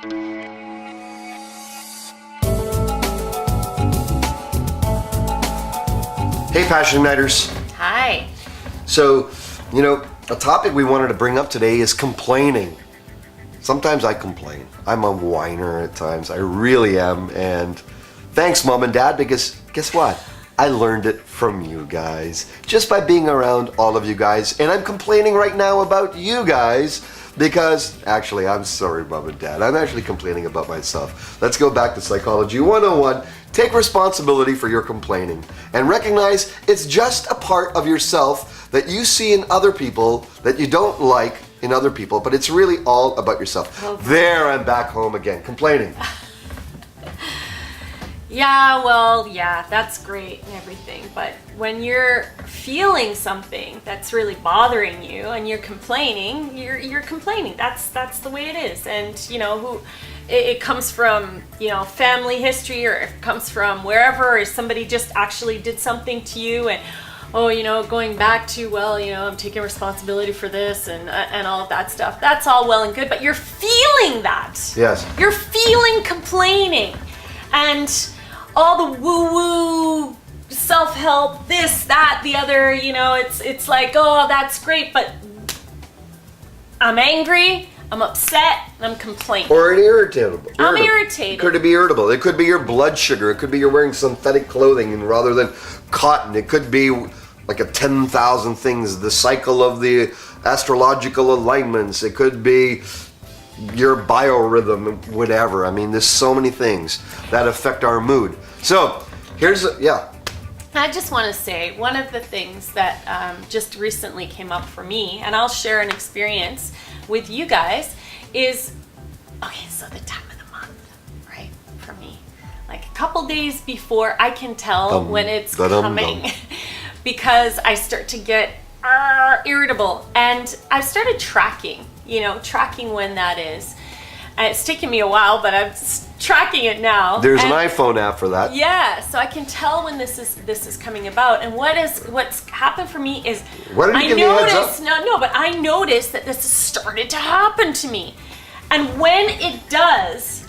Hey, Passion Igniters. Hi. So, a topic we wanted to bring up today is complaining. Sometimes I complain. I'm a whiner at times. I really am. And thanks, Mom and Dad, because guess what? I learned it from you guys just by being around all of you guys. And I'm complaining right now about you guys because, actually, I'm sorry, Mom and Dad. I'm actually complaining about myself. Let's go back to Psychology 101. Take responsibility for your complaining and recognize it's just a part of yourself that you see in other people that you don't like in other people, but it's really all about yourself. Okay. There, I'm back home again, complaining. Yeah, that's great and everything, but when you're feeling something that's really bothering you and you're complaining, you're complaining. That's the way it is. And it comes from, family history, or it comes from wherever, or somebody just actually did something to you, and going back to, I'm taking responsibility for this and all of that stuff. That's all well and good, but you're feeling that. Yes. You're feeling complaining. And all the woo-woo, self-help, this, that, the other, it's like, oh, that's great, but I'm angry, I'm upset, and I'm complaining. Or irritable. I'm irritated. It could be irritable. It could be your blood sugar. It could be you're wearing synthetic clothing and rather than cotton. It could be like a 10,000 things, the cycle of the astrological alignments. It could be your biorhythm, whatever. I mean, there's so many things that affect our mood. So, I just want to say, one of the things that just recently came up for me, and I'll share an experience with you guys, is, so the time of the month, right, for me. Like a couple days before, I can tell when it's coming because I start to get irritable. And I've started tracking when that is. And it's taken me a while, but I'm tracking it now. There's an iPhone app for that. Yeah, so I can tell when this is coming about. And what's happened for me is Why didn't you give me a heads up? but I noticed that this has started to happen to me. And when it does,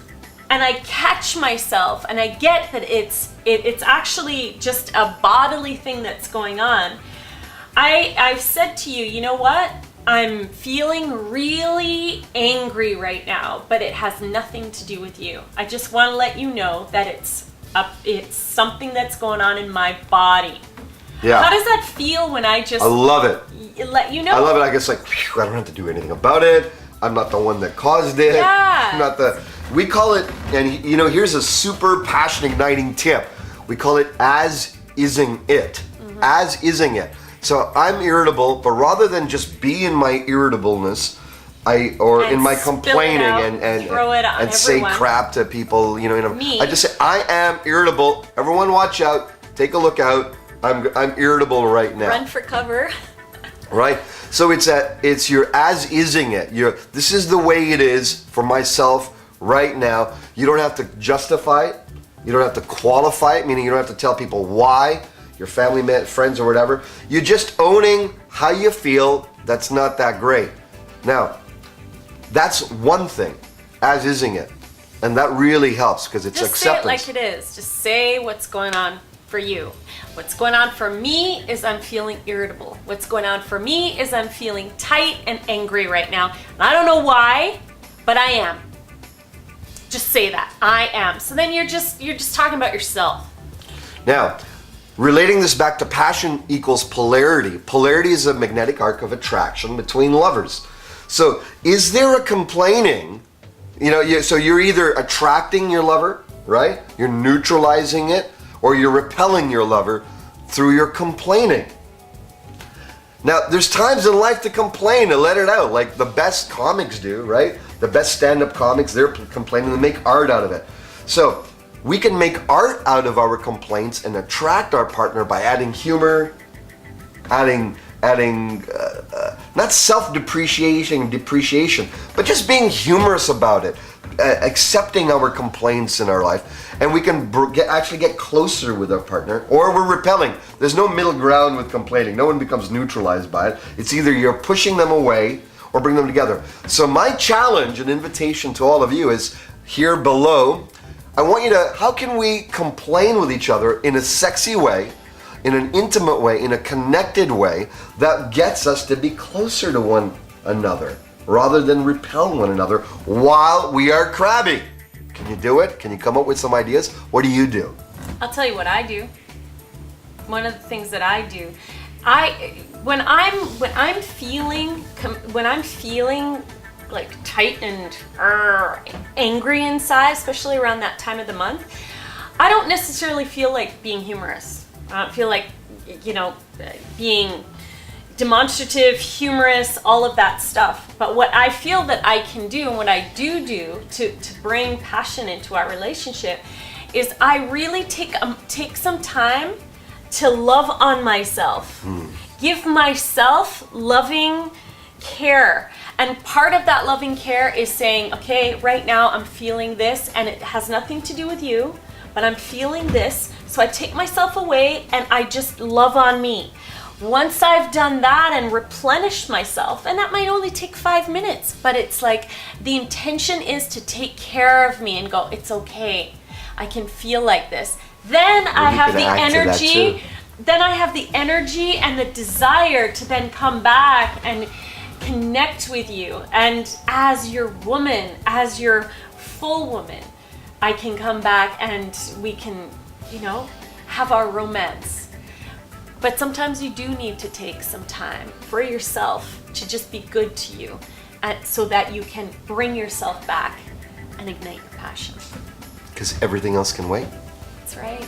and I catch myself and I get that it's actually just a bodily thing that's going on, I've said to you, you know what? I'm feeling really angry right now, but it has nothing to do with you. I just want to let you know that it's something that's going on in my body. Yeah. How does that feel when I love it. Let you know? I love it. I guess I don't have to do anything about it. I'm not the one that caused it. Yeah. I'm not we call it, and here's a super passion igniting tip. We call it as-ising it. Mm-hmm. As-ising it. So I'm irritable, but rather than just be in my irritableness, in my complaining and say crap to people, I just say I am irritable. Everyone, watch out! Take a look out. I'm irritable right now. Run for cover. Right. So it's your as-ising it. This is the way it is for myself right now. You don't have to justify it. You don't have to qualify it. Meaning you don't have to tell people why. Your family, friends, or whatever. You're just owning how you feel. That's not that great. Now, that's one thing, as-ising it. And that really helps because it's acceptance. Just say it like it is. Just say what's going on for you. What's going on for me is I'm feeling irritable. What's going on for me is I'm feeling tight and angry right now. And I don't know why, but I am. Just say that. I am. So then you're just talking about yourself. Now, relating this back to passion equals polarity. Polarity is a magnetic arc of attraction between lovers. So is there a complaining, so you're either attracting your lover, right? You're neutralizing it, or you're repelling your lover through your complaining. Now, there's times in life to complain, to let it out, like the best comics do, right? The best stand-up comics, they're complaining, they make art out of it. So we can make art out of our complaints and attract our partner by adding humor, adding not self-depreciation, but just being humorous about it, accepting our complaints in our life, and we can actually get closer with our partner, or we're repelling. There's no middle ground with complaining. No one becomes neutralized by it. It's either you're pushing them away or bring them together. So my challenge and invitation to all of you is here below. I want you to, how can we complain with each other in a sexy way, in an intimate way, in a connected way that gets us to be closer to one another rather than repel one another while we are crabby? Can you do it? Can you come up with some ideas? What do you do? I'll tell you what I do. One of the things that I do, when I'm feeling like tight and angry inside, especially around that time of the month, I don't necessarily feel like being humorous. I don't feel like, being demonstrative, humorous, all of that stuff. But what I feel that I can do, and what I do to bring passion into our relationship, is I really take some time to love on myself. Give myself loving care. And part of that loving care is saying, okay, right now I'm feeling this, and it has nothing to do with you, but I'm feeling this. So I take myself away and I just love on me. Once I've done that and replenished myself, and that might only take 5 minutes, but it's like the intention is to take care of me and go, it's okay, I can feel like this. Then I have the energy. Then I have the energy and the desire to then come back and connect with you. And as your woman, as your full woman, I can come back and we can, have our romance. But sometimes you do need to take some time for yourself to just be good to you, so that you can bring yourself back and ignite your passion. Because everything else can wait. That's right.